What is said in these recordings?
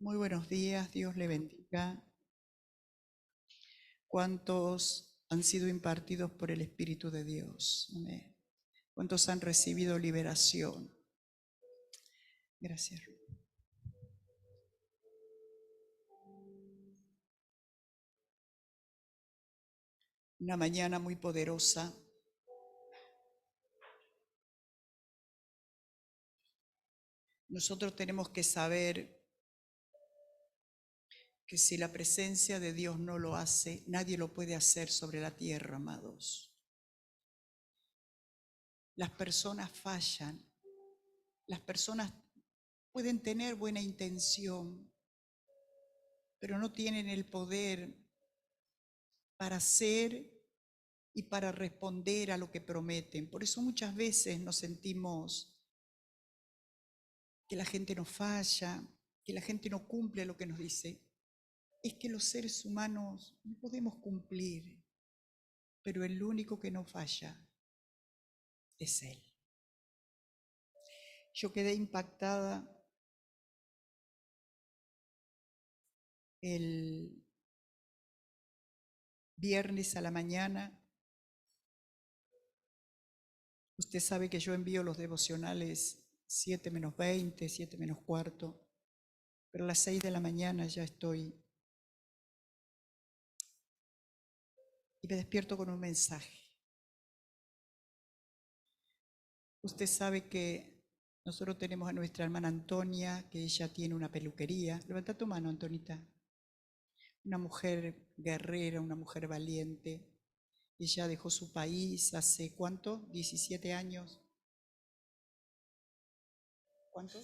Muy buenos días, Dios le bendiga. ¿Cuántos han sido impartidos por el Espíritu de Dios? Amén. ¿Cuántos han recibido liberación? Gracias. Una mañana muy poderosa. Nosotros tenemos que saber que si la presencia de Dios no lo hace, nadie lo puede hacer sobre la tierra, amados. Las personas fallan. Las personas pueden tener buena intención, pero no tienen el poder para hacer y para responder a lo que prometen. Por eso muchas veces nos sentimos que la gente nos falla, que la gente no cumple lo que nos dice. Es que los seres humanos no podemos cumplir, pero el único que no falla es Él. Yo quedé impactada el viernes a la mañana. Usted sabe que yo envío los devocionales 7 menos 20, 7 menos cuarto, pero a las 6 de la mañana ya estoy y me despierto con un mensaje. Usted sabe que nosotros tenemos a nuestra hermana Antonia, que ella tiene una peluquería. Levanta tu mano, Antonita. Una mujer guerrera, una mujer valiente. Ella dejó su país hace, ¿cuánto? 17 años. ¿Cuánto?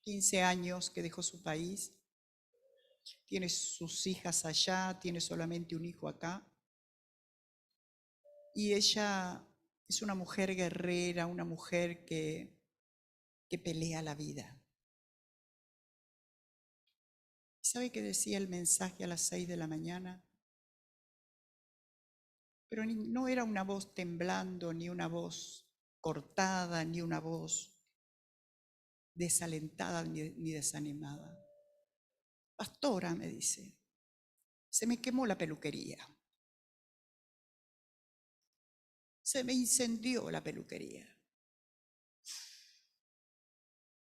15 años que dejó su país. Tiene sus hijas allá, tiene solamente un hijo acá. Y ella es una mujer guerrera, una mujer que pelea la vida. ¿Sabe qué decía el mensaje a las 6 de la mañana? Pero no era una voz temblando, ni una voz cortada, ni una voz desalentada ni desanimada. Pastora, me dice, se me quemó la peluquería. Se me incendió la peluquería.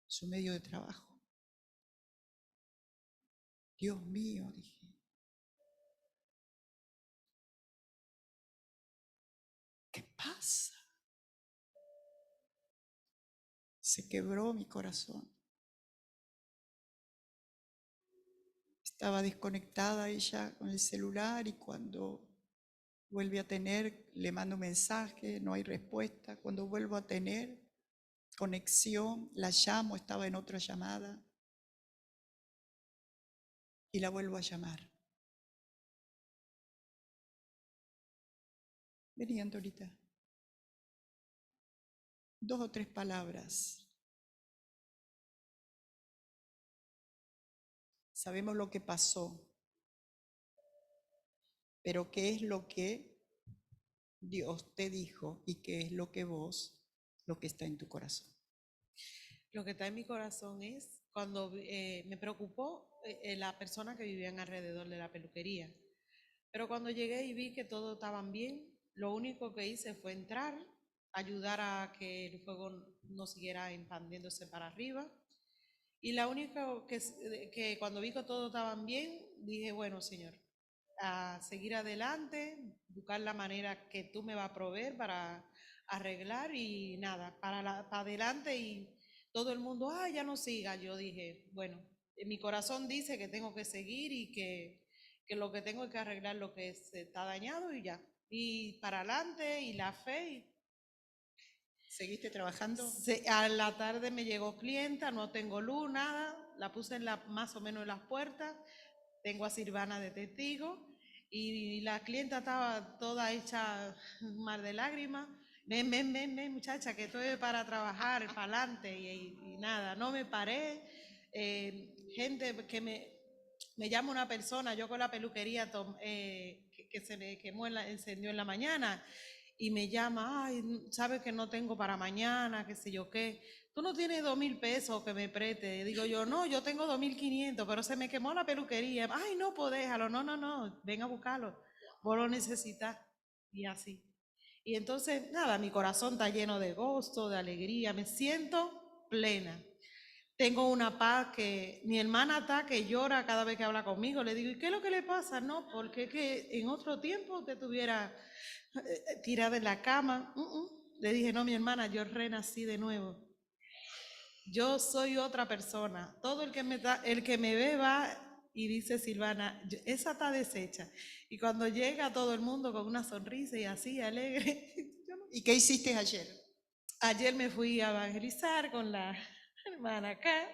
Su medio de trabajo. Dios mío, dije. ¿Qué pasa? Se quebró mi corazón. Estaba desconectada ella con el celular y cuando vuelve a tener, le mando un mensaje, no hay respuesta. Cuando vuelvo a tener conexión, la llamo, estaba en otra llamada y la vuelvo a llamar. Vení, Antonita. 2 o 3 palabras. Sabemos lo que pasó, pero ¿qué es lo que Dios te dijo y qué es lo que lo que está en tu corazón? Lo que está en mi corazón es cuando me preocupó la persona que vivían alrededor de la peluquería. Pero cuando llegué y vi que todo estaban bien, lo único que hice fue entrar, ayudar a que el fuego no siguiera expandiéndose para arriba. Y la única que cuando vi que todo estaban bien, dije, bueno, Señor, a seguir adelante, buscar la manera que tú me vas a proveer para arreglar y nada, para adelante y todo el mundo, ya no siga. Yo dije, bueno, en mi corazón dice que tengo que seguir y que lo que tengo es que arreglar lo que está dañado y ya. Y para adelante y la fe. ¿Seguiste trabajando? A la tarde me llegó clienta, no tengo luz, nada, la puse más o menos en las puertas, tengo a Silvana de testigo y la clienta estaba toda hecha un mar de lágrimas. Ven, muchacha, que estoy para trabajar, para adelante y nada, no me paré. Gente que me llama una persona, yo con la peluquería que se me quemó, encendió en la mañana. y me llama, ay, sabes que no tengo para mañana, qué sé yo qué. Tú no tienes 2,000 pesos que me preste. Digo yo, no, yo tengo 2,500, pero se me quemó la peluquería. Ay, no, pues déjalo. No, no, no, ven a buscarlo. Vos lo necesitas. Y así. Y entonces, nada, mi corazón está lleno de gozo, de alegría. Me siento plena. Tengo una paz que mi hermana está que llora cada vez que habla conmigo. Le digo, ¿y qué es lo que le pasa? No, porque que en otro tiempo te tuviera tirada en la cama. Le dije, no, mi hermana, yo renací de nuevo. Yo soy otra persona. Todo el que me ve va y dice, Silvana, esa está deshecha. Y cuando llega todo el mundo con una sonrisa y así, alegre. ¿Y qué hiciste ayer? Ayer me fui a evangelizar con la hermana acá,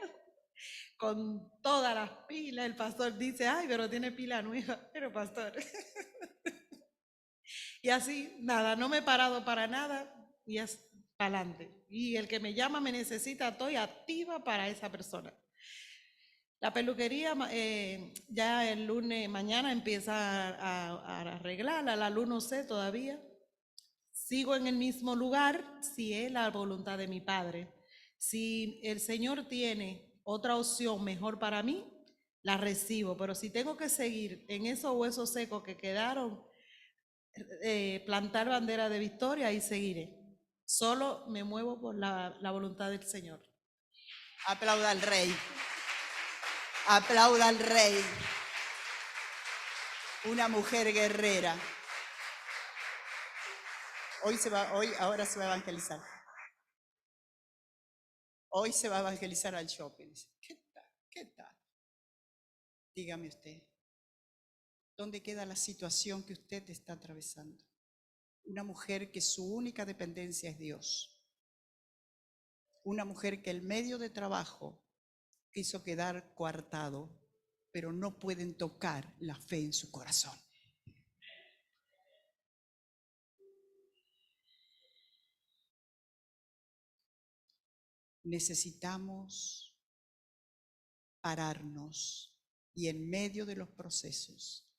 con todas las pilas. El pastor dice, ay, pero tiene pila nueva. Pero pastor. Y así, nada, no me he parado para nada y es para adelante. Y el que me llama me necesita, estoy activa para esa persona. La peluquería ya el lunes, mañana empieza a arreglarla, la luz no sé todavía. Sigo en el mismo lugar si es la voluntad de mi Padre. Si el Señor tiene otra opción mejor para mí, la recibo. Pero si tengo que seguir en esos huesos secos que quedaron, plantar bandera de victoria y seguiré. Solo me muevo por la voluntad del Señor. Aplauda al Rey. Aplauda al Rey. Una mujer guerrera. Ahora se va a evangelizar. Hoy se va a evangelizar al shopping. ¿Qué tal? ¿Qué tal? Dígame usted, ¿dónde queda la situación que usted está atravesando? Una mujer que su única dependencia es Dios. Una mujer que el medio de trabajo quiso quedar coartado, pero no pueden tocar la fe en su corazón. Necesitamos pararnos y en medio de los procesos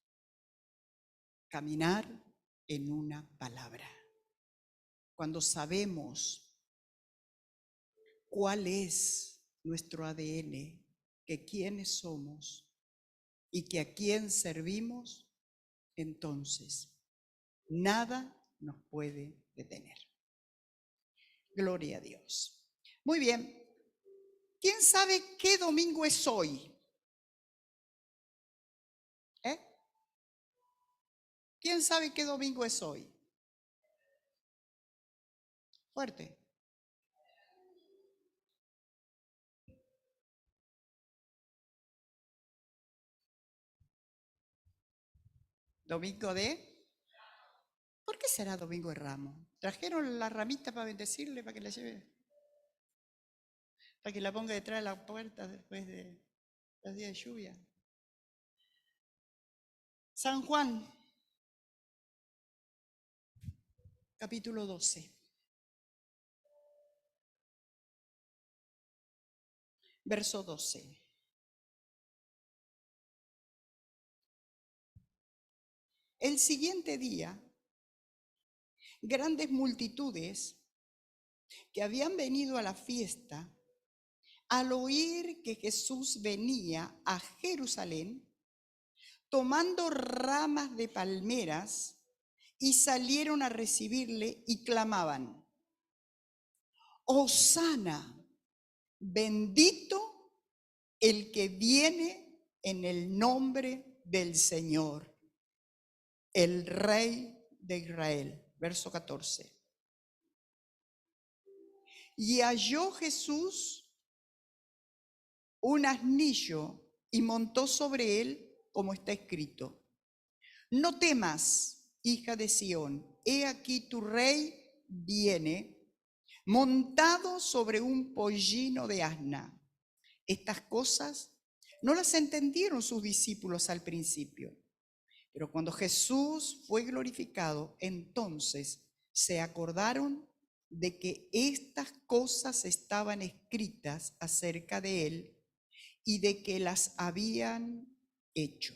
caminar en una palabra. Cuando sabemos cuál es nuestro ADN, que quiénes somos y que a quién servimos, entonces nada nos puede detener. Gloria a Dios. Muy bien. ¿Quién sabe qué domingo es hoy? ¿Quién sabe qué domingo es hoy? Fuerte. ¿Domingo de? ¿Por qué será domingo de Ramos? ¿Trajeron la ramita para bendecirle, para que la lleve? Para que la ponga detrás de la puerta después de los días de lluvia. San Juan, capítulo 12. Verso 12. El siguiente día, grandes multitudes que habían venido a la fiesta, al oír que Jesús venía a Jerusalén, tomando ramas de palmeras, y salieron a recibirle y clamaban: Hosana, bendito el que viene en el nombre del Señor, el Rey de Israel. Verso 14. Y halló Jesús un asnillo y montó sobre él, como está escrito: No temas, hija de Sión, he aquí tu rey viene, montado sobre un pollino de asna. Estas cosas no las entendieron sus discípulos al principio, pero cuando Jesús fue glorificado, entonces se acordaron de que estas cosas estaban escritas acerca de él y de que las habían hecho.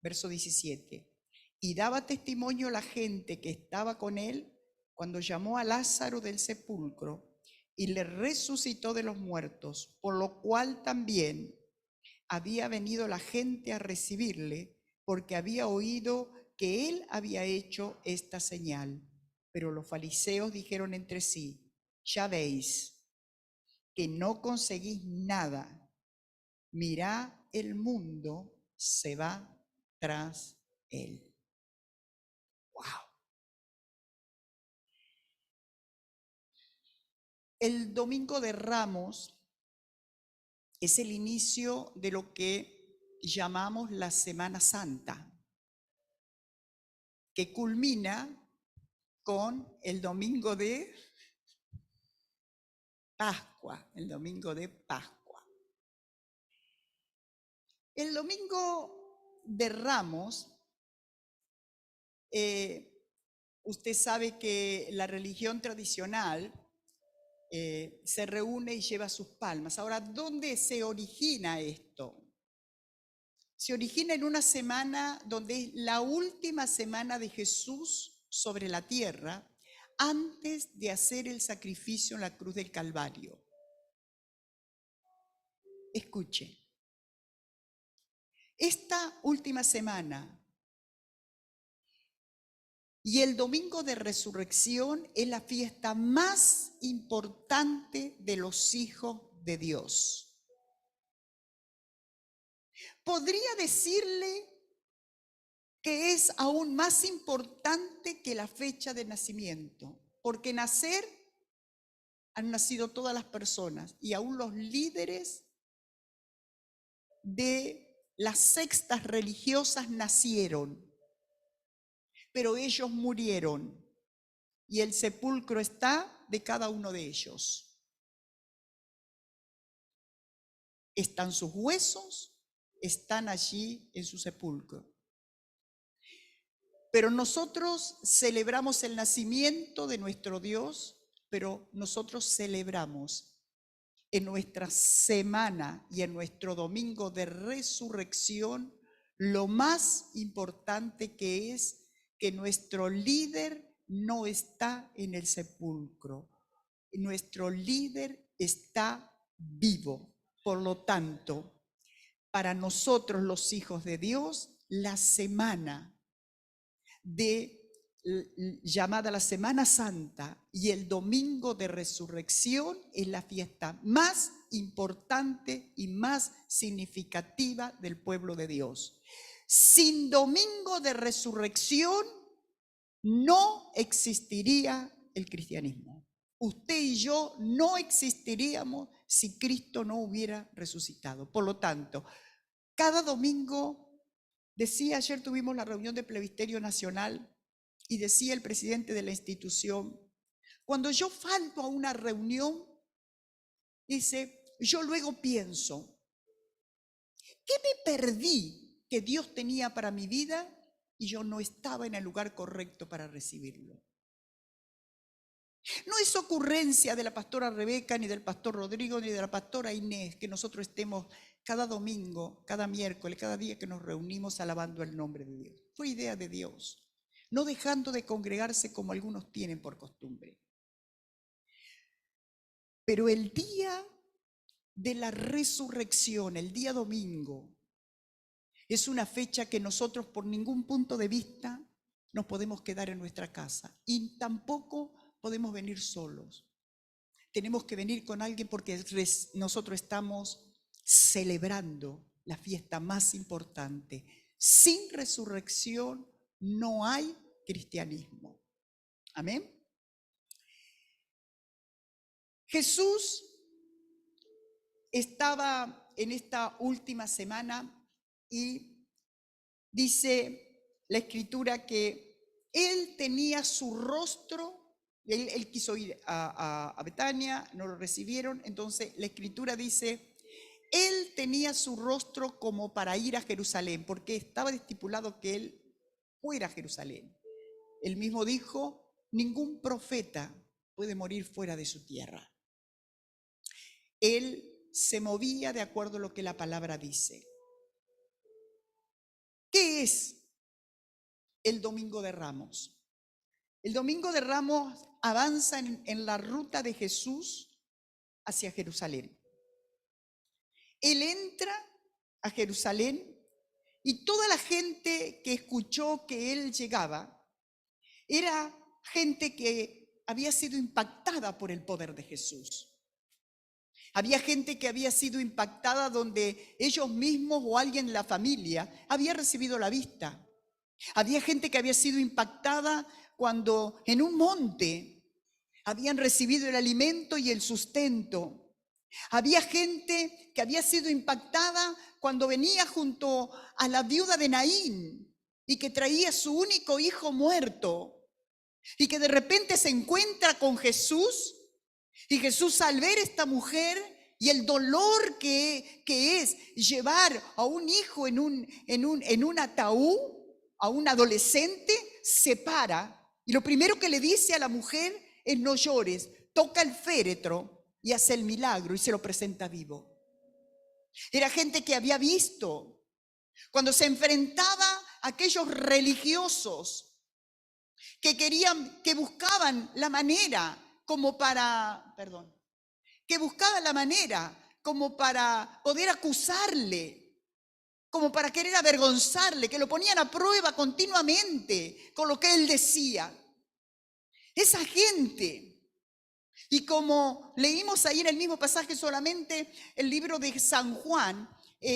Verso 17. Y daba testimonio la gente que estaba con él, cuando llamó a Lázaro del sepulcro y le resucitó de los muertos, por lo cual también había venido la gente a recibirle, porque había oído que él había hecho esta señal. Pero los fariseos dijeron entre sí: ya veis que no conseguís nada. Mirá, el mundo se va tras él. ¡Wow! El Domingo de Ramos es el inicio de lo que llamamos la Semana Santa, que culmina con el Domingo de Pascua, el Domingo de Pascua. El Domingo de Ramos, usted sabe que la religión tradicional se reúne y lleva sus palmas. Ahora, ¿dónde se origina esto? Se origina en una semana donde es la última semana de Jesús sobre la tierra, antes de hacer el sacrificio en la cruz del Calvario. Escuche, esta última semana y el Domingo de Resurrección es la fiesta más importante de los hijos de Dios. Podría decirle que es aún más importante que la fecha de nacimiento, porque han nacido todas las personas y aún los líderes de las sectas religiosas nacieron, pero ellos murieron y el sepulcro está de cada uno de ellos. Están sus huesos, están allí en su sepulcro. Pero nosotros celebramos el nacimiento de nuestro Dios, pero nosotros celebramos en nuestra semana y en nuestro domingo de resurrección lo más importante, que es que nuestro líder no está en el sepulcro. Nuestro líder está vivo. Por lo tanto, para nosotros los hijos de Dios, la semana llamada la Semana Santa y el Domingo de Resurrección es la fiesta más importante y más significativa del pueblo de Dios. Sin Domingo de Resurrección no existiría el cristianismo. Usted y yo no existiríamos si Cristo no hubiera resucitado. Por lo tanto, cada domingo, decía, ayer tuvimos la reunión de Plebisterio Nacional y decía el presidente de la institución: cuando yo falto a una reunión, dice, yo luego pienso, ¿qué me perdí que Dios tenía para mi vida y yo no estaba en el lugar correcto para recibirlo? No es ocurrencia de la pastora Rebeca, ni del pastor Rodrigo, ni de la pastora Inés, que nosotros estemos cada domingo, cada miércoles, cada día que nos reunimos alabando el nombre de Dios. Fue idea de Dios, no dejando de congregarse como algunos tienen por costumbre. Pero el día de la resurrección, el día domingo, es una fecha que nosotros por ningún punto de vista nos podemos quedar en nuestra casa y tampoco podemos venir solos. Tenemos que venir con alguien porque nosotros estamos celebrando la fiesta más importante. Sin resurrección no hay cristianismo. Amén. Jesús estaba en esta última semana y dice la Escritura que él tenía su rostro. Él quiso ir a Betania, no lo recibieron, entonces la Escritura dice, él tenía su rostro como para ir a Jerusalén, porque estaba estipulado que él fuera a Jerusalén. Él mismo dijo, ningún profeta puede morir fuera de su tierra. Él se movía de acuerdo a lo que la palabra dice. ¿Qué es el Domingo de Ramos? El Domingo de Ramos avanza en la ruta de Jesús hacia Jerusalén. Él entra a Jerusalén y toda la gente que escuchó que él llegaba era gente que había sido impactada por el poder de Jesús. Había gente que había sido impactada donde ellos mismos o alguien en la familia había recibido la vista. Había gente que había sido impactada cuando en un monte habían recibido el alimento y el sustento. Había gente que había sido impactada cuando venía junto a la viuda de Naín y que traía su único hijo muerto y que de repente se encuentra con Jesús, y Jesús, al ver esta mujer y el dolor que es llevar a un hijo en un ataúd, a un adolescente, se para y lo primero que le dice a la mujer es: no llores, toca el féretro y hace el milagro y se lo presenta vivo. Era gente que había visto cuando se enfrentaba a aquellos religiosos que buscaban la manera como para, que buscaban la manera como para poder acusarle, como para querer avergonzarle, que lo ponían a prueba continuamente con lo que él decía. Esa gente, y como leímos ahí en el mismo pasaje, solamente el libro de San Juan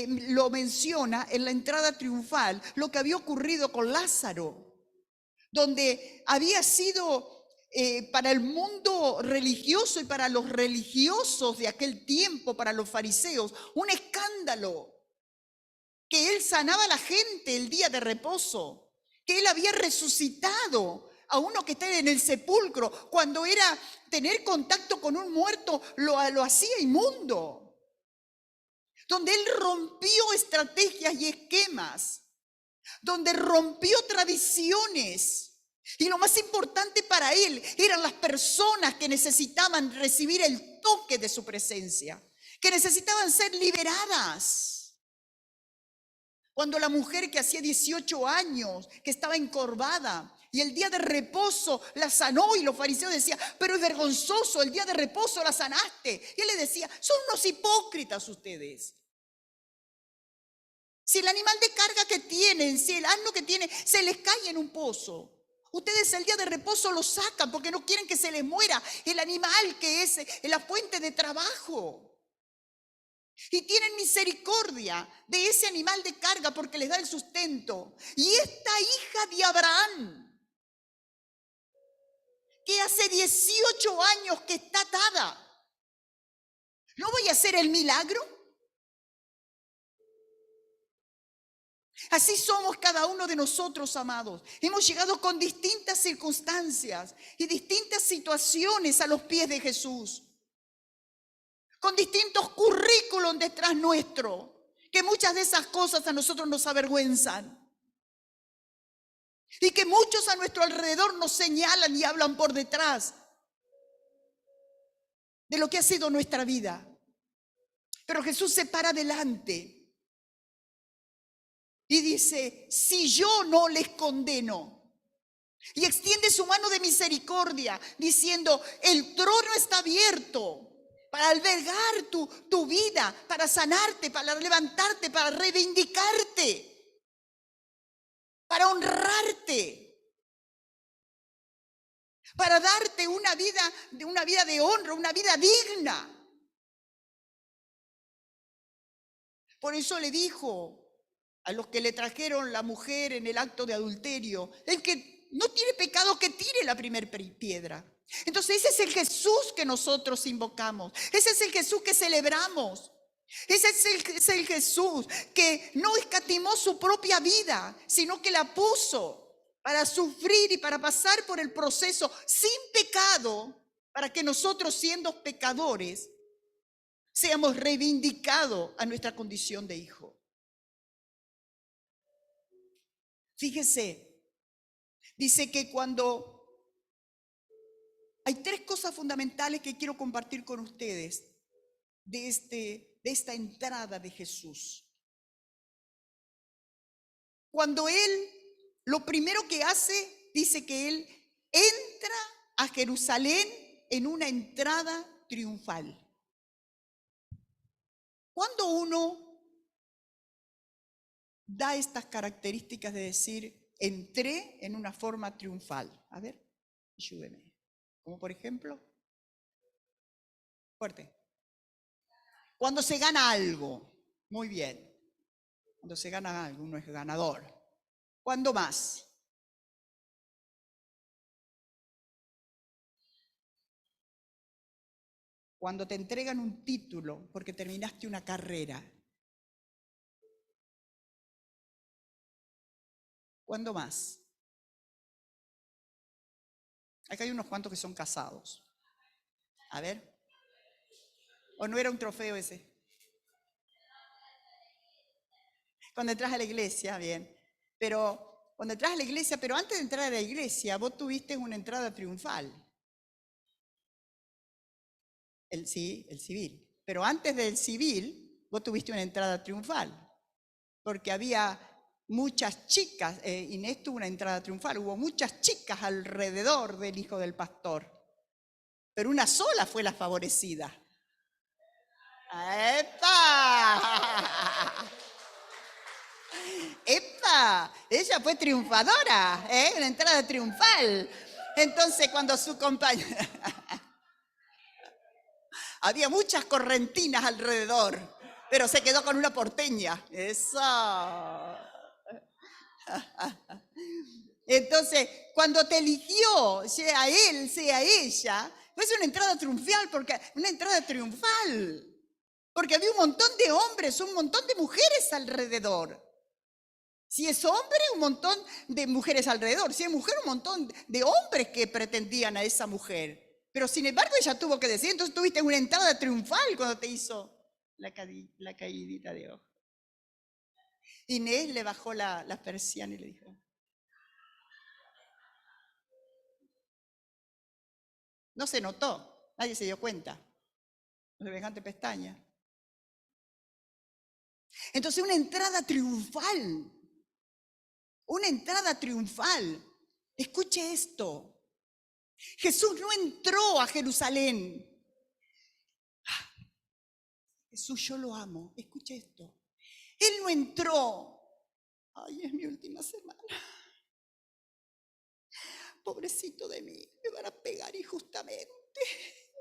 lo menciona en la entrada triunfal, lo que había ocurrido con Lázaro, donde había sido para el mundo religioso y para los religiosos de aquel tiempo, para los fariseos, un escándalo que él sanaba a la gente el día de reposo, que él había resucitado a uno que estaba en el sepulcro, cuando era tener contacto con un muerto lo hacía inmundo, donde él rompió estrategias y esquemas, donde rompió tradiciones. Y lo más importante para él eran las personas que necesitaban recibir el toque de su presencia, que necesitaban ser liberadas. Cuando la mujer que hacía 18 años, que estaba encorvada, y el día de reposo la sanó, y los fariseos decían: pero es vergonzoso, el día de reposo la sanaste. Y él le decía: son unos hipócritas ustedes. Si el animal de carga que tienen, si el asno que tiene, se les cae en un pozo, ustedes el día de reposo lo sacan porque no quieren que se les muera el animal que es la fuente de trabajo. Y tienen misericordia de ese animal de carga porque les da el sustento. Y esta hija de Abraham, que hace 18 años que está atada, ¿no voy a hacer el milagro? Así somos cada uno de nosotros, amados. Hemos llegado con distintas circunstancias y distintas situaciones a los pies de Jesús, con distintos currículums detrás nuestro, que muchas de esas cosas a nosotros nos avergüenzan y que muchos a nuestro alrededor nos señalan y hablan por detrás de lo que ha sido nuestra vida. Pero Jesús se para adelante y dice: si yo no les condeno, y extiende su mano de misericordia diciendo: el trono está abierto para albergar tu vida, para sanarte, para levantarte, para reivindicarte, para honrarte, para darte una vida de honra, una vida digna. Por eso le dijo a los que le trajeron la mujer en el acto de adulterio: el que no tiene pecado, que tire la primera piedra. Entonces ese es el Jesús que nosotros invocamos, ese es el Jesús que celebramos, ese es el Jesús que no escatimó su propia vida, sino que la puso para sufrir y para pasar por el proceso sin pecado, para que nosotros, siendo pecadores, seamos reivindicados a nuestra condición de hijo. Fíjese, dice que cuando hay tres cosas fundamentales que quiero compartir con ustedes de esta entrada de Jesús. Cuando Él, lo primero que hace, dice que Él entra a Jerusalén en una entrada triunfal. Cuando uno da estas características de decir, entré en una forma triunfal. A ver, ayúdeme. Como por ejemplo, fuerte. Cuando se gana algo, muy bien. Cuando se gana algo, uno es ganador. ¿Cuándo más? Cuando te entregan un título porque terminaste una carrera. ¿Cuándo más? Acá hay unos cuantos que son casados. A ver. ¿O no era un trofeo ese? Cuando entras a la iglesia, bien. Pero cuando entras a la iglesia, pero antes de entrar a la iglesia, vos tuviste una entrada triunfal. El civil. Pero antes del civil, vos tuviste una entrada triunfal. Porque había muchas chicas, Inés tuvo una entrada triunfal, hubo muchas chicas alrededor del hijo del pastor. Pero una sola fue la favorecida. ¡Epa! ¡Epa! Ella fue triunfadora, una entrada triunfal. Entonces, cuando su compañera... Había muchas correntinas alrededor, pero se quedó con una porteña. Eso. Entonces, cuando te eligió, sea él, sea ella, fue una entrada triunfal, porque había un montón de hombres, un montón de mujeres alrededor. Si es hombre, un montón de mujeres alrededor. Si es mujer, un montón de hombres que pretendían a esa mujer. Pero sin embargo ella tuvo que decir, entonces tuviste una entrada triunfal cuando te hizo la caídita de ojo. Inés le bajó la persiana y le dijo, no se notó, nadie se dio cuenta. Semejante pestaña. Entonces una entrada triunfal. Una entrada triunfal. Escuche esto. Jesús no entró a Jerusalén. Jesús, yo lo amo. Escuche esto. Él no entró. Ay, es mi última semana. Pobrecito de mí, me van a pegar injustamente.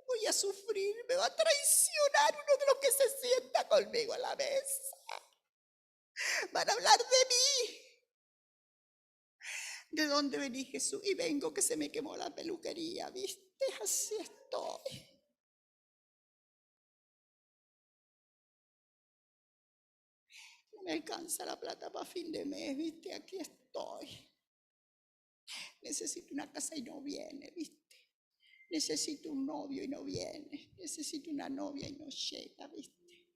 Voy a sufrir, me va a traicionar uno de los que se sienta conmigo a la mesa. Van a hablar de mí. ¿De dónde venís, Jesús? Y vengo que se me quemó la peluquería, ¿viste? Así estoy. No me alcanza la plata para fin de mes, ¿viste? Aquí estoy. Necesito una casa y no viene, ¿viste? Necesito un novio y no viene. Necesito una novia y no llega, ¿viste?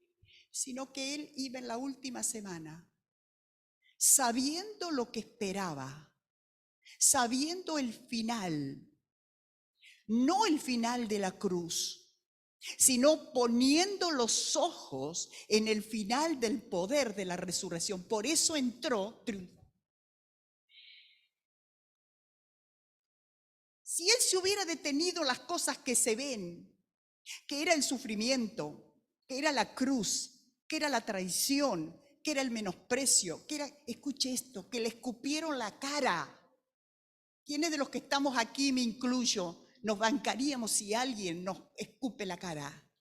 Sino que él iba en la última semana, sabiendo lo que esperaba, sabiendo el final, no el final de la cruz, sino poniendo los ojos en el final del poder de la resurrección. Por eso entró triunfante. Si él se hubiera detenido las cosas que se ven, que era el sufrimiento, que era la cruz, que era la traición, que era el menosprecio, que era, escuche esto, que le escupieron la cara. ¿Quiénes de los que estamos aquí, me incluyo, nos bancaríamos si alguien nos escupe la cara?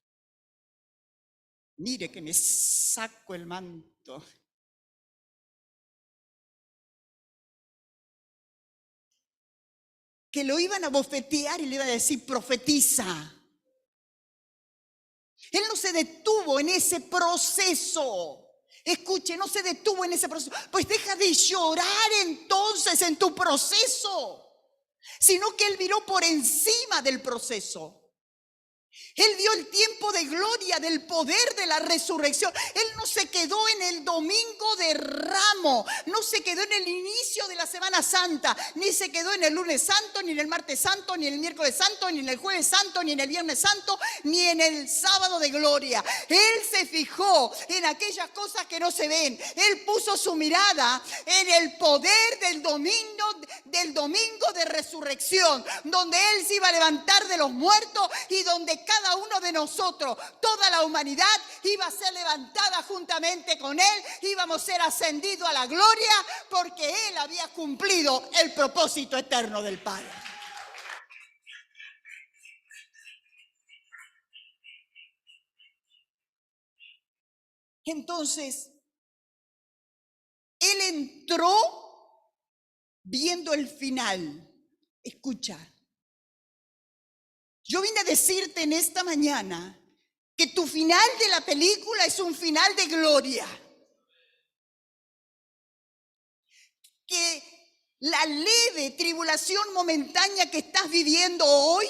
Mire que me saco el manto. Que lo iban a bofetear y le iban a decir, profetiza. Él no se detuvo en ese proceso. Escuche, no se detuvo en ese proceso. Pues deja de llorar entonces en tu proceso. Sino que él miró por encima del proceso. Él vio el tiempo de gloria, del poder de la resurrección. Él no se quedó en el domingo de Ramos, no se quedó en el inicio de la Semana Santa, ni se quedó en el lunes santo, ni en el martes santo, ni en el miércoles santo, ni en el jueves santo, ni en el viernes santo, ni en el sábado de gloria. Él se fijó en aquellas cosas que no se ven. Él puso su mirada en el poder del domingo del domingo de resurrección, donde Él se iba a levantar de los muertos y donde cada uno de nosotros, toda la humanidad, iba a ser levantada juntamente con Él, íbamos a ser ascendidos a la gloria porque Él había cumplido el propósito eterno del Padre. Entonces, Él entró viendo el final. Escucha, yo vine a decirte en esta mañana que tu final de la película es un final de gloria. Que la leve tribulación momentánea que estás viviendo hoy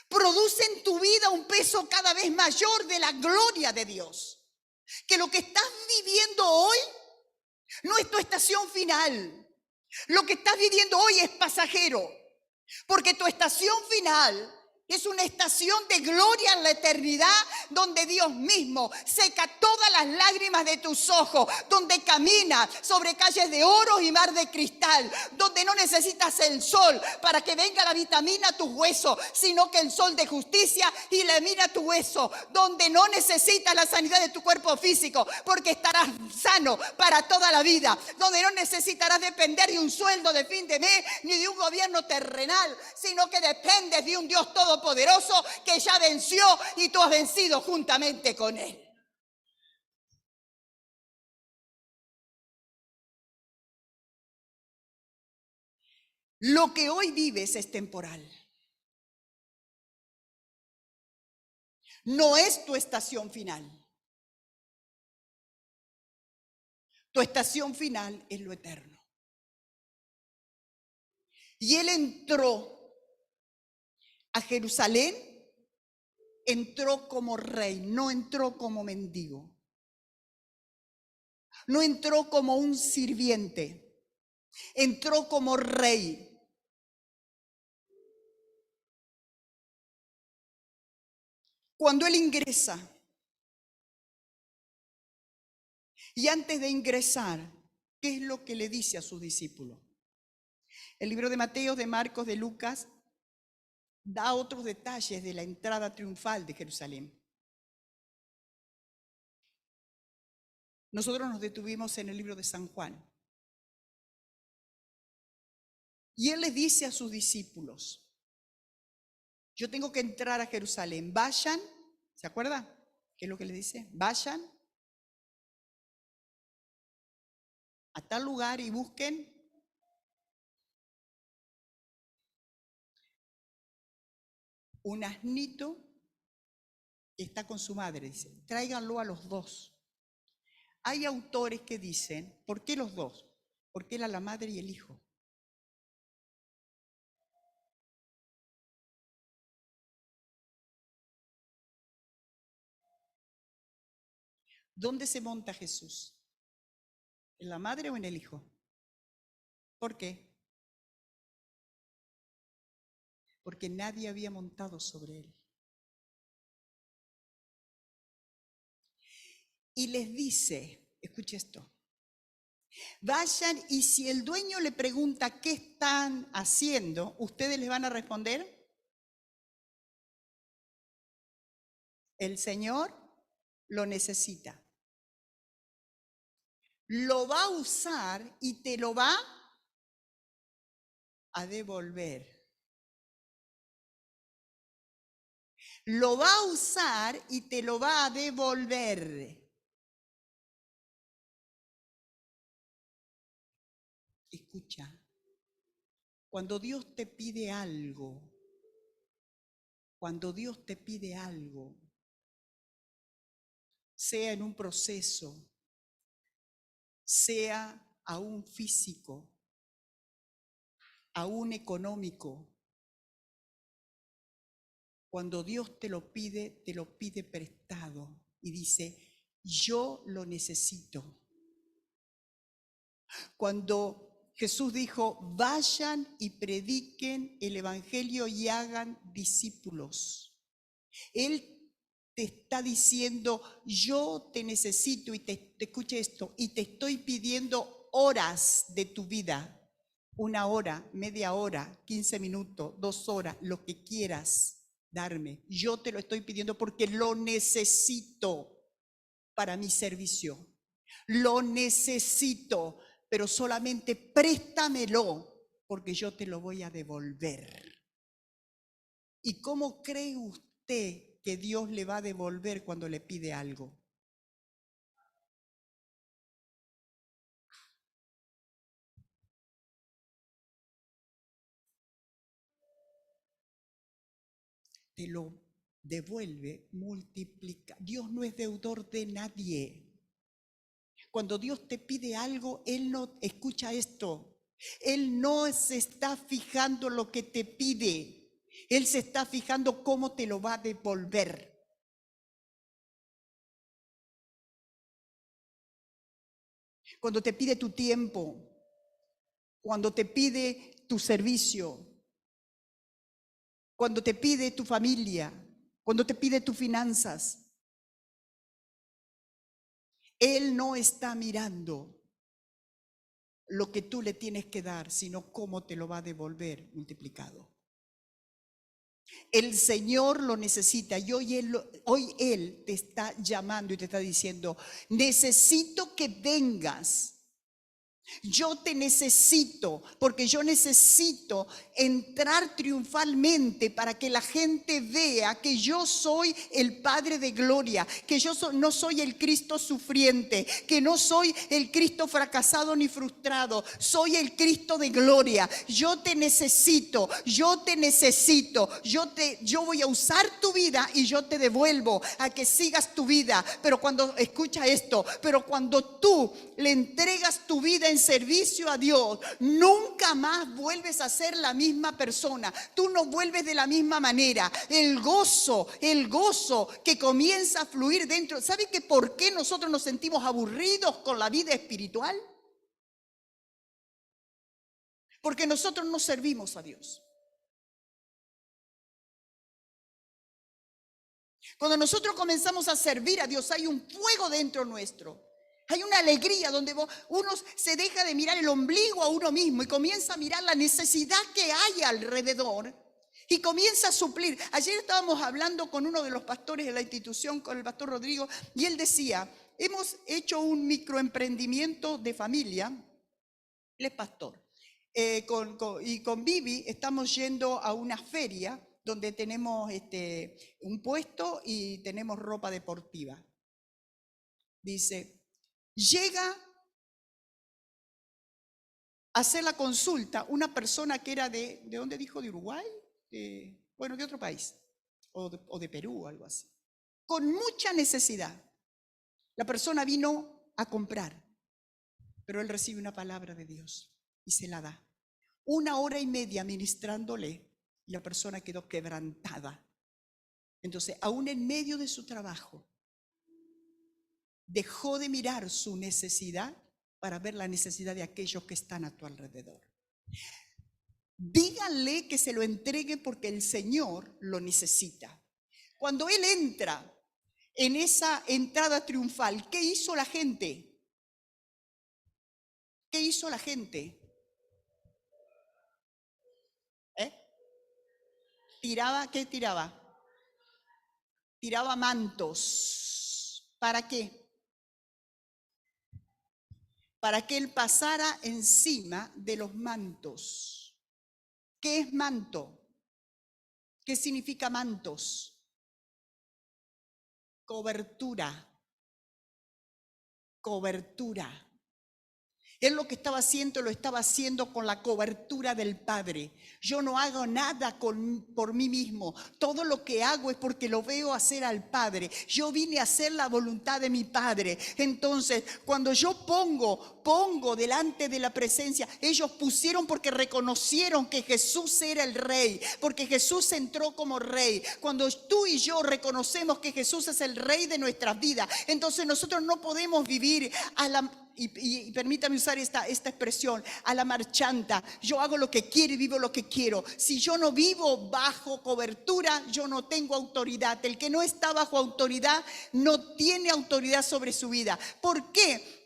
produce en tu vida un peso cada vez mayor de la gloria de Dios. Que lo que estás viviendo hoy no es tu estación final. Lo que estás viviendo hoy es pasajero. Porque tu estación final es una estación de gloria en la eternidad, donde Dios mismo seca todas las lágrimas de tus ojos, donde camina sobre calles de oro y mar de cristal, donde no necesitas el sol para que venga la vitamina a tus huesos, sino que el sol de justicia ilumina tu hueso, donde no necesitas la sanidad de tu cuerpo físico, porque estarás sano para toda la vida, donde no necesitarás depender de un sueldo de fin de mes, ni de un gobierno terrenal, sino que dependes de un Dios todopoderoso que ya venció y tú has vencido juntamente con Él. Lo que hoy vives es temporal. No es tu estación final. Tu estación final es lo eterno. Y Él entró a Jerusalén, entró como rey, no entró como mendigo. No entró como un sirviente, entró como rey. Cuando Él ingresa, y antes de ingresar, ¿qué es lo que le dice a sus discípulos? El libro de Mateo, de Marcos, de Lucas, da otros detalles de la entrada triunfal de Jerusalén. Nosotros nos detuvimos en el libro de San Juan. Y Él les dice a sus discípulos, yo tengo que entrar a Jerusalén, vayan, ¿se acuerdan? ¿Qué es lo que le dice? Vayan a tal lugar y busquen un asnito que está con su madre, dice, tráiganlo a los dos. Hay autores que dicen, ¿por qué los dos? Porque era la madre y el hijo. ¿Dónde se monta Jesús? ¿En la madre o en el hijo? ¿Por qué? Porque nadie había montado sobre él. Y les dice, escuche esto, vayan y si el dueño le pregunta qué están haciendo, ¿ustedes les van a responder? El Señor lo necesita. Lo va a usar y te lo va a devolver. Lo va a usar y te lo va a devolver. Escucha, cuando Dios te pide algo, sea en un proceso, sea aún físico, aún económico, cuando Dios te lo pide prestado y dice, yo lo necesito. Cuando Jesús dijo, vayan y prediquen el evangelio y hagan discípulos. Él te está diciendo, yo te necesito y te escuche esto, y te estoy pidiendo horas de tu vida. 1 hora, media hora, 15 minutos, 2 horas, lo que quieras darme. Yo te lo estoy pidiendo porque lo necesito para mi servicio. Lo necesito, pero solamente préstamelo porque yo te lo voy a devolver. ¿Y cómo cree usted que Dios le va a devolver cuando le pide algo? Te lo devuelve, multiplica. Dios no es deudor de nadie. Cuando Dios te pide algo, Él no, escucha esto, Él no se está fijando lo que te pide, Él se está fijando cómo te lo va a devolver. Cuando te pide tu tiempo, cuando te pide tu servicio, cuando te pide tu familia, cuando te pide tus finanzas, Él no está mirando lo que tú le tienes que dar, sino cómo te lo va a devolver multiplicado. El Señor lo necesita y hoy Él te está llamando y te está diciendo, necesito que vengas. Yo te necesito, porque yo necesito entrar triunfalmente para que la gente vea que yo soy el Padre de gloria, que yo no soy el Cristo sufriente, que no soy el Cristo fracasado ni frustrado, soy el Cristo de gloria. Yo te necesito, yo te necesito, yo voy a usar tu vida y yo te devuelvo a que sigas tu vida. Pero cuando, escucha esto, pero cuando tú le entregas tu vida en servicio a Dios, nunca más vuelves a ser la misma persona. Tú no vuelves de la misma manera. El gozo que comienza a fluir dentro. ¿Sabe que por qué nosotros nos sentimos aburridos con la vida espiritual? Porque nosotros no servimos a Dios. Cuando nosotros comenzamos a servir a Dios, hay un fuego dentro nuestro. Hay una alegría donde uno se deja de mirar el ombligo a uno mismo y comienza a mirar la necesidad que hay alrededor y comienza a suplir. Ayer estábamos hablando con uno de los pastores de la institución, con el pastor Rodrigo, y él decía, hemos hecho un microemprendimiento de familia. Él es pastor. Y con Vivi estamos yendo a una feria donde tenemos un puesto y tenemos ropa deportiva. Dice, llega a hacer la consulta una persona que era ¿de dónde dijo? ¿De Uruguay? De otro país, o de Perú, algo así. Con mucha necesidad. La persona vino a comprar, pero él recibe una palabra de Dios y se la da. 1 hora y media ministrándole y la persona quedó quebrantada. Entonces, aún en medio de su trabajo, dejó de mirar su necesidad para ver la necesidad de aquellos que están a tu alrededor. Díganle que se lo entregue porque el Señor lo necesita. Cuando Él entra en esa entrada triunfal, ¿qué hizo la gente? ¿Qué hizo la gente? ¿Qué tiraba? Tiraba mantos. ¿Para qué? Para que Él pasara encima de los mantos. ¿Qué es manto? ¿Qué significa mantos? Cobertura. Cobertura. Él lo que estaba haciendo, lo estaba haciendo con la cobertura del Padre. Yo no hago nada por mí mismo. Todo lo que hago es porque lo veo hacer al Padre. Yo vine a hacer la voluntad de mi Padre. Entonces, cuando yo pongo delante de la presencia, ellos pusieron porque reconocieron que Jesús era el Rey, porque Jesús entró como Rey. Cuando tú y yo reconocemos que Jesús es el Rey de nuestras vidas, entonces nosotros no podemos vivir y permítame usar esta expresión, a la marchanta. Yo hago lo que quiero y vivo lo que quiero. Si yo no vivo bajo cobertura, yo no tengo autoridad. El que no está bajo autoridad no tiene autoridad sobre su vida. ¿Por qué?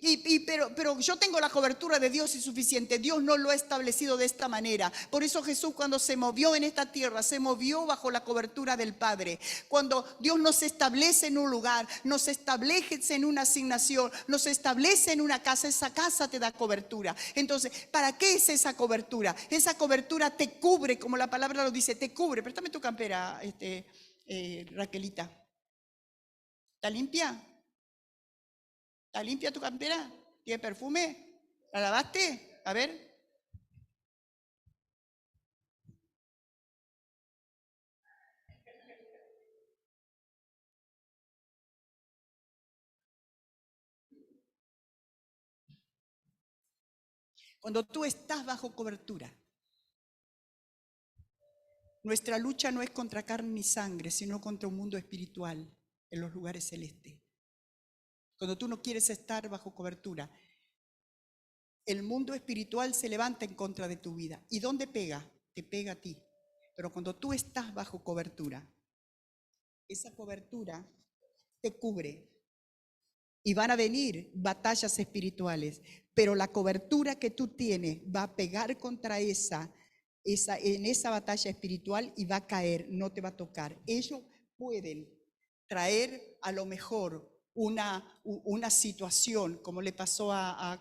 Pero yo tengo la cobertura de Dios y suficiente. Dios no lo ha establecido de esta manera. Por eso Jesús, cuando se movió en esta tierra, se movió bajo la cobertura del Padre. Cuando Dios nos establece en un lugar, nos establece en una asignación, nos establece en una casa, esa casa te da cobertura. Entonces, ¿para qué es esa cobertura? Esa cobertura te cubre, como la palabra lo dice, te cubre. Préstame tu campera, Raquelita. ¿Está limpia? ¿Está limpia tu campera? ¿Tiene perfume? ¿La lavaste? A ver. Cuando tú estás bajo cobertura, nuestra lucha no es contra carne ni sangre, sino contra un mundo espiritual en los lugares celestes. Cuando tú no quieres estar bajo cobertura, el mundo espiritual se levanta en contra de tu vida. ¿Y dónde pega? Te pega a ti. Pero cuando tú estás bajo cobertura, esa cobertura te cubre. Y van a venir batallas espirituales, pero la cobertura que tú tienes va a pegar contra en esa batalla espiritual y va a caer, no te va a tocar. Ellos pueden traer a lo mejor una situación, como le pasó a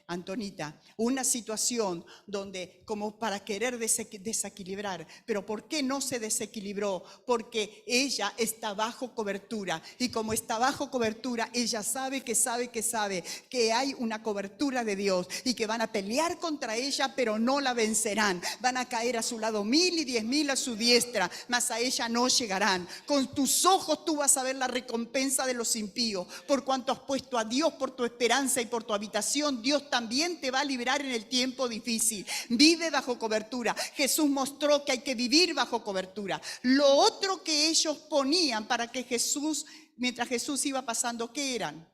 Antonita, una situación donde como para querer desequilibrar, pero ¿por qué no se desequilibró? Porque ella está bajo cobertura, y como está bajo cobertura, ella sabe que hay una cobertura de Dios y que van a pelear contra ella, pero no la vencerán. Van a caer a su lado 1000 y 10.000 a su diestra, mas a ella no llegarán. Con tus ojos tú vas a ver la recompensa de los impíos. Por cuanto has puesto a Dios por tu esperanza y por tu habitación, Dios también te va a librar en el tiempo difícil. Vive bajo cobertura. Jesús mostró que hay que vivir bajo cobertura. Lo otro que ellos ponían para que Jesús, mientras Jesús iba pasando, ¿qué eran?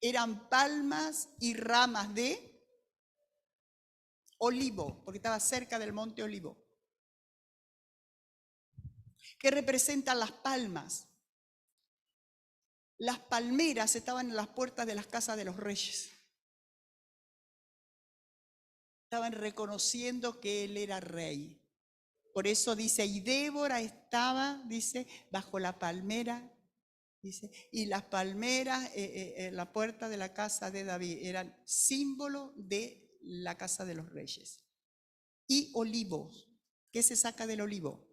Eran palmas y ramas de olivo, porque estaba cerca del monte Olivo. ¿Qué representan las palmas? Las palmeras estaban en las puertas de las casas de los reyes. Estaban reconociendo que él era rey. Por eso dice, y Débora estaba, dice, bajo la palmera, dice, y las palmeras, la puerta de la casa de David, eran símbolo de la casa de los reyes. Y olivos. ¿Qué se saca del olivo?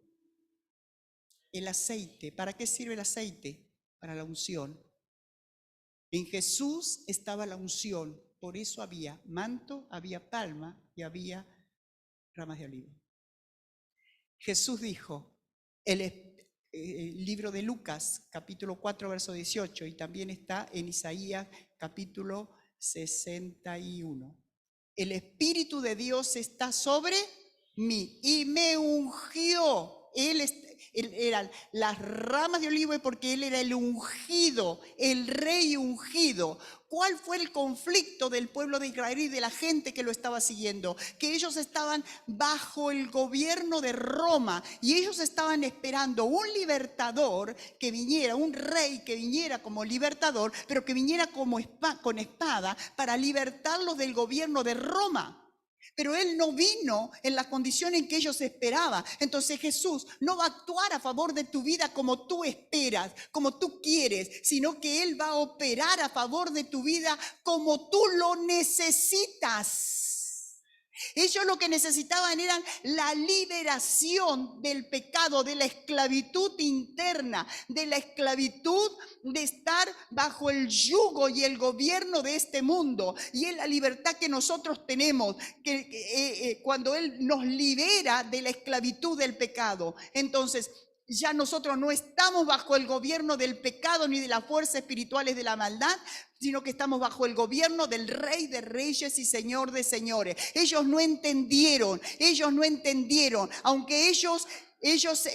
El aceite. ¿Para qué sirve el aceite? Para la unción. En Jesús estaba la unción, por eso había manto, había palma y había ramas de olivo. Jesús dijo, el libro de Lucas, capítulo 4, verso 18, y también está en Isaías, capítulo 61. El Espíritu de Dios está sobre mí y me ungió. Él eran las ramas de olivo porque él era el ungido, el rey ungido. ¿Cuál fue el conflicto del pueblo de Israel y de la gente que lo estaba siguiendo? Que ellos estaban bajo el gobierno de Roma y ellos estaban esperando un libertador que viniera, un rey que viniera como libertador, pero que viniera como con espada para libertarlos del gobierno de Roma. Pero él no vino en la condición en que ellos esperaban. Entonces Jesús no va a actuar a favor de tu vida como tú esperas, como tú quieres, sino que él va a operar a favor de tu vida como tú lo necesitas. Ellos lo que necesitaban eran la liberación del pecado, de la esclavitud interna, de la esclavitud de estar bajo el yugo y el gobierno de este mundo. Y es la libertad que nosotros tenemos, cuando Él nos libera de la esclavitud del pecado. Entonces, ya nosotros no estamos bajo el gobierno del pecado ni de las fuerzas espirituales de la maldad, sino que estamos bajo el gobierno del Rey de Reyes y Señor de Señores. Ellos no entendieron, aunque ellos ellos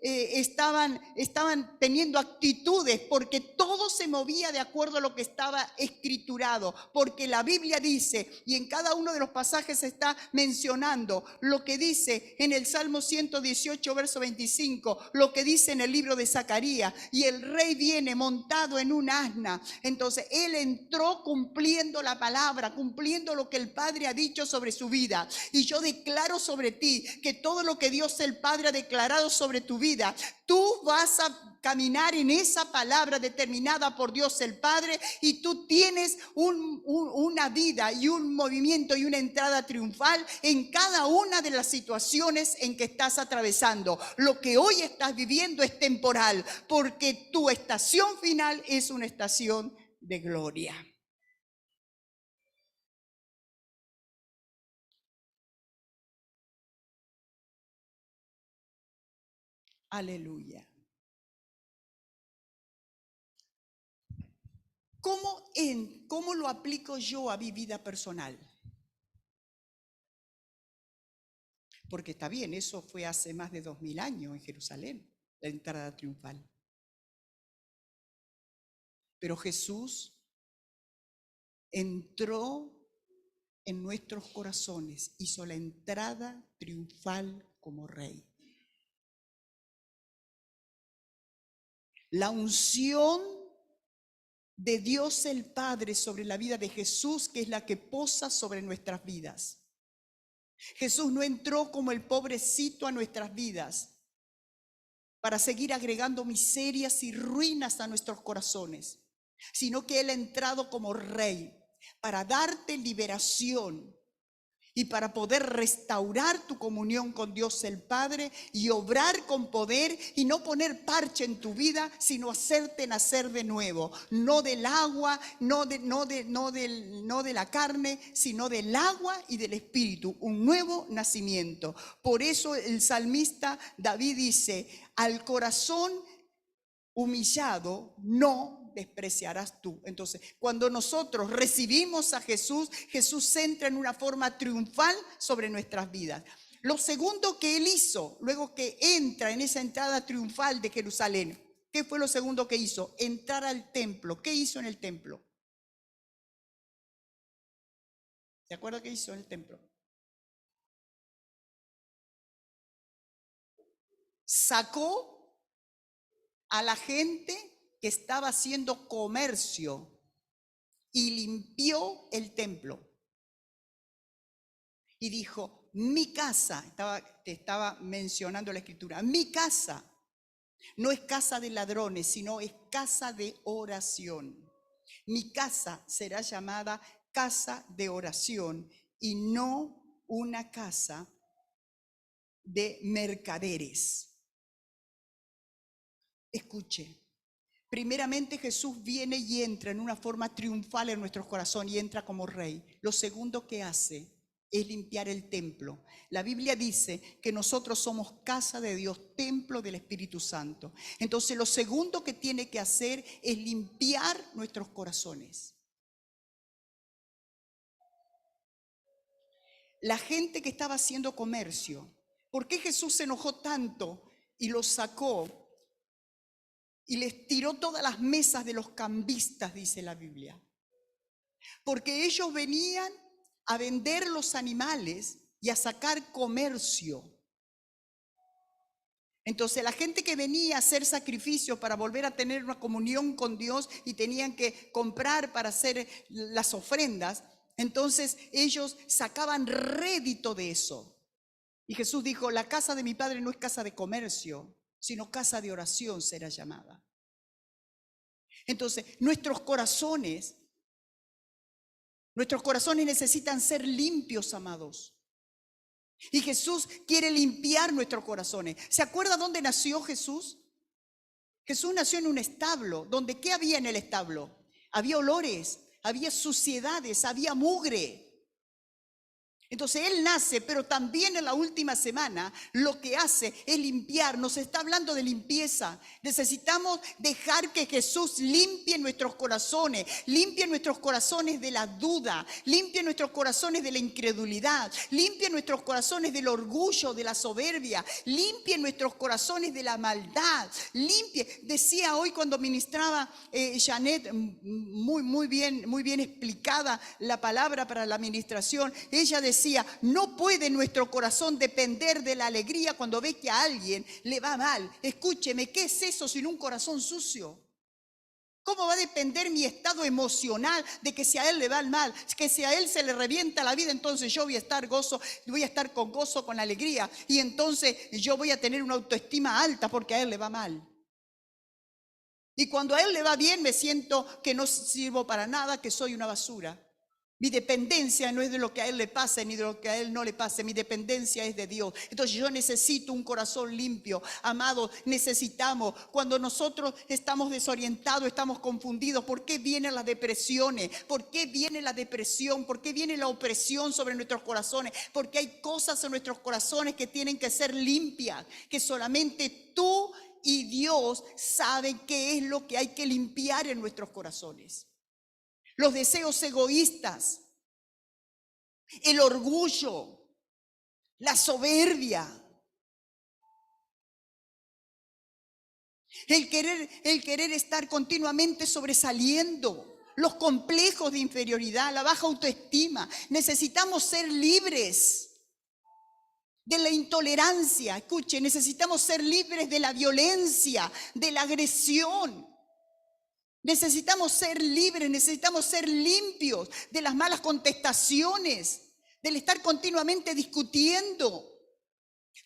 estaban teniendo actitudes, porque todo se movía de acuerdo a lo que estaba escriturado, porque la Biblia dice, y en cada uno de los pasajes se está mencionando lo que dice en el Salmo 118, verso 25, lo que dice en el libro de Zacarías, y el rey viene montado en un asna. Entonces él entró cumpliendo la palabra, cumpliendo lo que el Padre ha dicho sobre su vida. Y yo declaro sobre ti que todo lo que Dios el Padre ha declarado sobre tu vida, tú vas a caminar en esa palabra determinada por Dios el Padre, y tú tienes una vida y un movimiento y una entrada triunfal en cada una de las situaciones en que estás atravesando. Lo que hoy estás viviendo es temporal, porque tu estación final es una estación de gloria. Aleluya. ¿Cómo lo aplico yo a mi vida personal? Porque está bien, eso fue hace más de 2000 años en Jerusalén, la entrada triunfal. Pero Jesús entró en nuestros corazones, hizo la entrada triunfal como rey. La unción de Dios el Padre sobre la vida de Jesús, que es la que posa sobre nuestras vidas. Jesús no entró como el pobrecito a nuestras vidas para seguir agregando miserias y ruinas a nuestros corazones, sino que Él ha entrado como rey para darte liberación y para poder restaurar tu comunión con Dios el Padre y obrar con poder y no poner parche en tu vida, sino hacerte nacer de nuevo, no del agua, no de la carne, sino del agua y del Espíritu, un nuevo nacimiento. Por eso el salmista David dice: al corazón humillado no despreciarás tú. Entonces, cuando nosotros recibimos a Jesús, Jesús entra en una forma triunfal sobre nuestras vidas. Lo segundo que Él hizo, luego que entra en esa entrada triunfal de Jerusalén, ¿qué fue lo segundo que hizo? Entrar al templo. ¿Qué hizo en el templo? ¿Se acuerda qué hizo en el templo? Sacó a la gente que estaba haciendo comercio y limpió el templo. Y dijo: mi casa, te estaba mencionando la escritura, mi casa no es casa de ladrones, sino es casa de oración. Mi casa será llamada casa de oración y no una casa de mercaderes. Escuche. Primeramente, Jesús viene y entra en una forma triunfal en nuestros corazones y entra como rey. Lo segundo que hace es limpiar el templo. La Biblia dice que nosotros somos casa de Dios, templo del Espíritu Santo. Entonces, lo segundo que tiene que hacer es limpiar nuestros corazones. La gente que estaba haciendo comercio, ¿por qué Jesús se enojó tanto y los sacó y les tiró todas las mesas de los cambistas, dice la Biblia? Porque ellos venían a vender los animales y a sacar comercio. Entonces la gente que venía a hacer sacrificios para volver a tener una comunión con Dios y tenían que comprar para hacer las ofrendas, entonces ellos sacaban rédito de eso. Y Jesús dijo: la casa de mi Padre no es casa de comercio, sino casa de oración será llamada. Entonces, nuestros corazones necesitan ser limpios, amados. Y Jesús quiere limpiar nuestros corazones. ¿Se acuerda dónde nació Jesús? Jesús nació en un establo, donde ¿qué había en el establo? Había olores, había suciedades, había mugre. Entonces Él nace, pero también en la última semana lo que hace es limpiar. Nos está hablando de limpieza. Necesitamos dejar que Jesús limpie nuestros corazones de la duda, limpie nuestros corazones de la incredulidad, limpie nuestros corazones del orgullo, de la soberbia, limpie nuestros corazones de la maldad, limpie. Decía hoy cuando ministraba Janet, muy bien explicada la palabra para la ministración. Ella decía, no puede nuestro corazón depender de la alegría cuando ve que a alguien le va mal. Escúcheme, ¿qué es eso sin un corazón sucio? ¿Cómo va a depender mi estado emocional de que si a él le va mal, que si a él se le revienta la vida, entonces yo voy a estar con gozo, con alegría, y entonces yo voy a tener una autoestima alta porque a él le va mal? Y cuando a él le va bien, me siento que no sirvo para nada, que soy una basura. Mi dependencia no es de lo que a él le pase ni de lo que a él no le pase. Mi dependencia es de Dios. Entonces yo necesito un corazón limpio. Amados, necesitamos. Cuando nosotros estamos desorientados, estamos confundidos. ¿Por qué vienen las depresiones? ¿Por qué viene la depresión? ¿Por qué viene la opresión sobre nuestros corazones? Porque hay cosas en nuestros corazones que tienen que ser limpias. Que solamente tú y Dios saben qué es lo que hay que limpiar en nuestros corazones. Los deseos egoístas, el orgullo, la soberbia, el querer estar continuamente sobresaliendo, los complejos de inferioridad, la baja autoestima. Necesitamos ser libres de la intolerancia. Escuche, necesitamos ser libres de la violencia, de la agresión. Necesitamos ser libres, necesitamos ser limpios de las malas contestaciones, del estar continuamente discutiendo,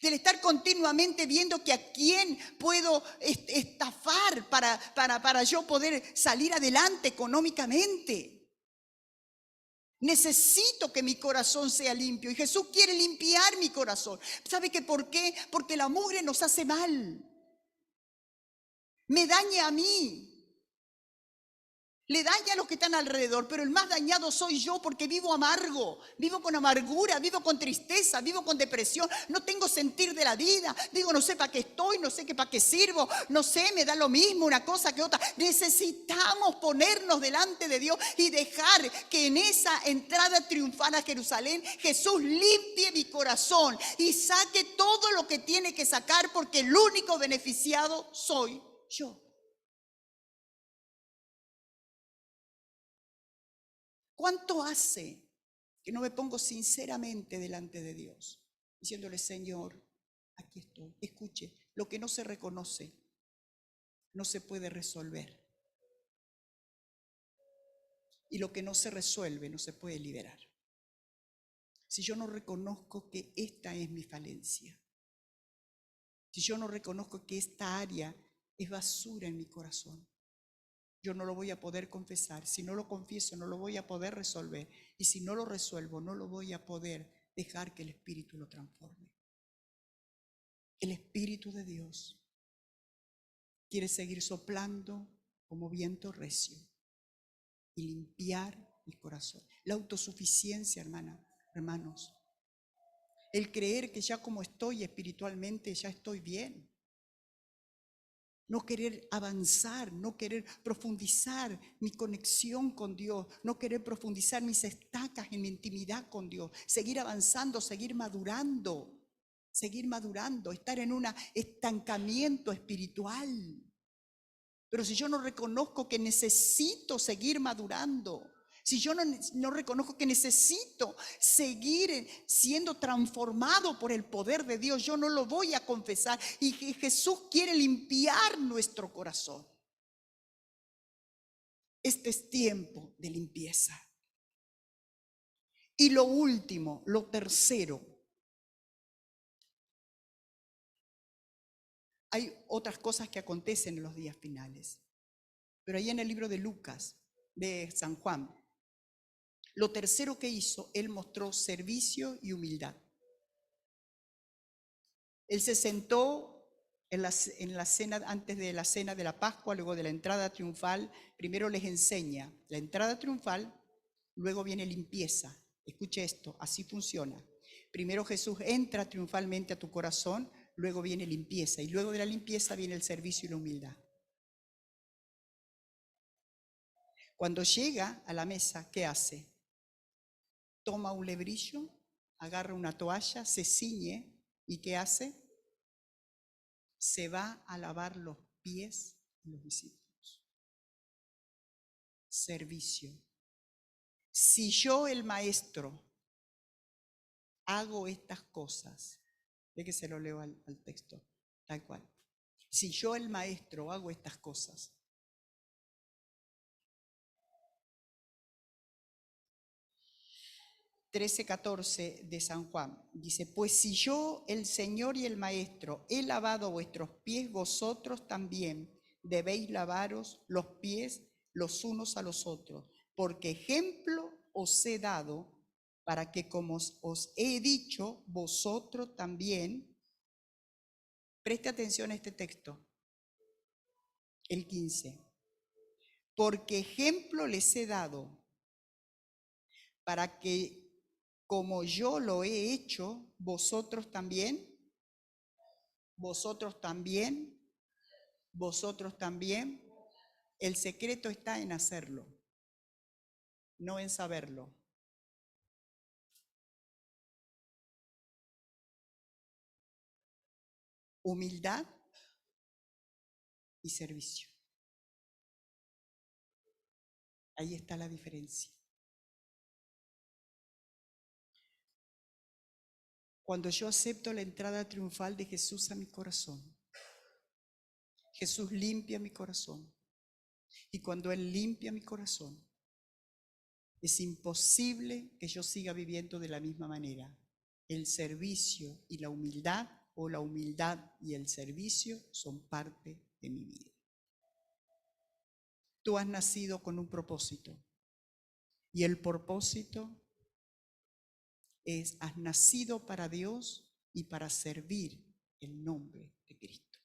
del estar continuamente viendo que a quién puedo estafar para yo poder salir adelante económicamente. Necesito que mi corazón sea limpio y Jesús quiere limpiar mi corazón. ¿Sabe qué por qué? Porque la mugre nos hace mal, me daña a mí. Le daña a los que están alrededor, pero el más dañado soy yo porque vivo amargo, vivo con amargura, vivo con tristeza, vivo con depresión, no tengo sentir de la vida. Digo, no sé para qué estoy, no sé para qué sirvo, no sé, me da lo mismo una cosa que otra. Necesitamos ponernos delante de Dios y dejar que en esa entrada triunfal a Jerusalén Jesús limpie mi corazón y saque todo lo que tiene que sacar, porque el único beneficiado soy yo. ¿Cuánto hace que no me pongo sinceramente delante de Dios? Diciéndole, Señor, aquí estoy. Escuche, lo que no se reconoce no se puede resolver. Y lo que no se resuelve no se puede liberar. Si yo no reconozco que esta es mi falencia, si yo no reconozco que esta área es basura en mi corazón, yo no lo voy a poder confesar. Si no lo confieso, no lo voy a poder resolver. Y si no lo resuelvo, no lo voy a poder dejar que el Espíritu lo transforme. El Espíritu de Dios quiere seguir soplando como viento recio y limpiar el corazón. La autosuficiencia, hermanos. El creer que ya como estoy espiritualmente, ya estoy bien. No querer avanzar, no querer profundizar mi conexión con Dios, no querer profundizar mis estacas en mi intimidad con Dios, seguir avanzando, seguir madurando, estar en un estancamiento espiritual. Pero si yo no reconozco que necesito seguir madurando, si yo no reconozco que necesito seguir siendo transformado por el poder de Dios, yo no lo voy a confesar. Y Jesús quiere limpiar nuestro corazón. Este es tiempo de limpieza. Y lo último, lo tercero. Hay otras cosas que acontecen en los días finales. Pero ahí en el libro de Lucas, de San Juan, lo tercero que hizo, él mostró servicio y humildad. Él se sentó en la cena, antes de la cena de la Pascua, luego de la entrada triunfal. Primero les enseña la entrada triunfal, luego viene limpieza, Escuche esto, así funciona. Primero Jesús entra triunfalmente a tu corazón, luego viene limpieza y luego de la limpieza viene el servicio y la humildad. Cuando llega a la mesa, ¿qué hace? Toma un lebrillo, agarra una toalla, se ciñe y ¿qué hace? Se va a lavar los pies de los discípulos. Servicio. Si yo, el maestro, hago estas cosas, ve que se lo leo al texto, tal cual. Si yo, el maestro, hago estas cosas, 13:14 de San Juan, dice, pues si yo, el Señor y el Maestro, he lavado vuestros pies, vosotros también debéis lavaros los pies los unos a los otros, porque ejemplo os he dado para que como os he dicho, vosotros también, preste atención a este texto, el 15, porque ejemplo les he dado para que como yo lo he hecho, vosotros también, vosotros también, vosotros también. El secreto está en hacerlo, no en saberlo. Humildad y servicio. Ahí está la diferencia. Cuando yo acepto la entrada triunfal de Jesús a mi corazón, Jesús limpia mi corazón. Y cuando Él limpia mi corazón, es imposible que yo siga viviendo de la misma manera. El servicio y la humildad, o la humildad y el servicio, son parte de mi vida. Tú has nacido con un propósito. Y el propósito es, has nacido para Dios y para servir el nombre de Cristo.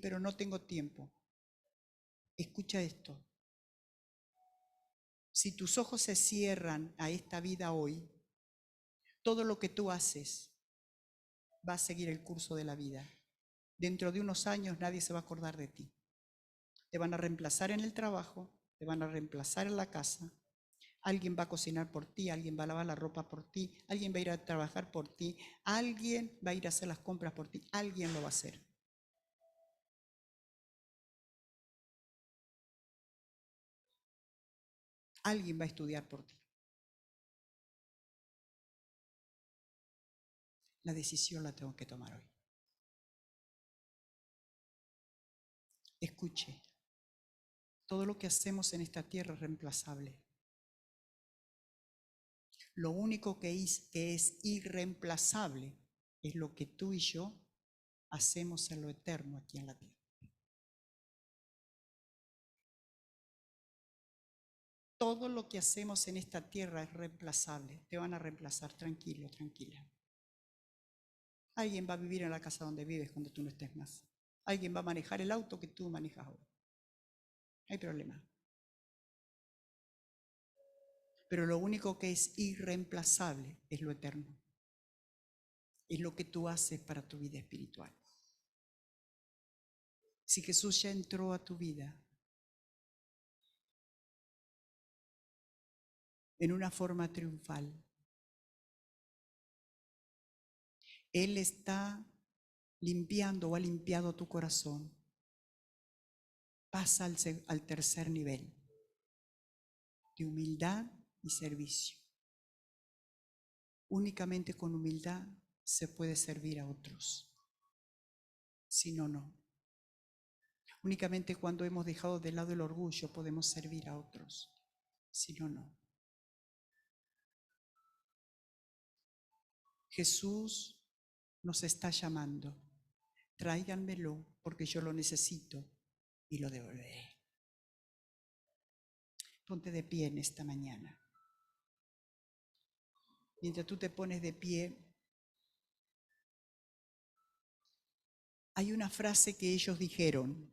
Pero no tengo tiempo. Escucha esto. Si tus ojos se cierran a esta vida hoy, todo lo que tú haces va a seguir el curso de la vida. Dentro de unos años nadie se va a acordar de ti. Te van a reemplazar en el trabajo, te van a reemplazar en la casa. Alguien va a cocinar por ti, alguien va a lavar la ropa por ti, alguien va a ir a trabajar por ti, alguien va a ir a hacer las compras por ti, alguien lo va a hacer. Alguien va a estudiar por ti. La decisión la tengo que tomar hoy. Escuche, todo lo que hacemos en esta tierra es reemplazable. Lo único que es irreemplazable es lo que tú y yo hacemos en lo eterno aquí en la tierra. Todo lo que hacemos en esta tierra es reemplazable. Te van a reemplazar, tranquilo, tranquila. Alguien va a vivir en la casa donde vives cuando tú no estés más. Alguien va a manejar el auto que tú manejas ahora. No hay problema. Pero lo único que es irreemplazable es lo eterno. Es lo que tú haces para tu vida espiritual. Si Jesús ya entró a tu vida en una forma triunfal, Él está limpiando o ha limpiado tu corazón. Pasa al tercer nivel de humildad y servicio. Únicamente con humildad se puede servir a otros. Si no, no. Únicamente cuando hemos dejado de lado el orgullo podemos servir a otros. Si no, no. Jesús nos está llamando. Tráiganmelo porque yo lo necesito y lo devolveré. Ponte de pie en esta mañana. Mientras tú te pones de pie, hay una frase que ellos dijeron.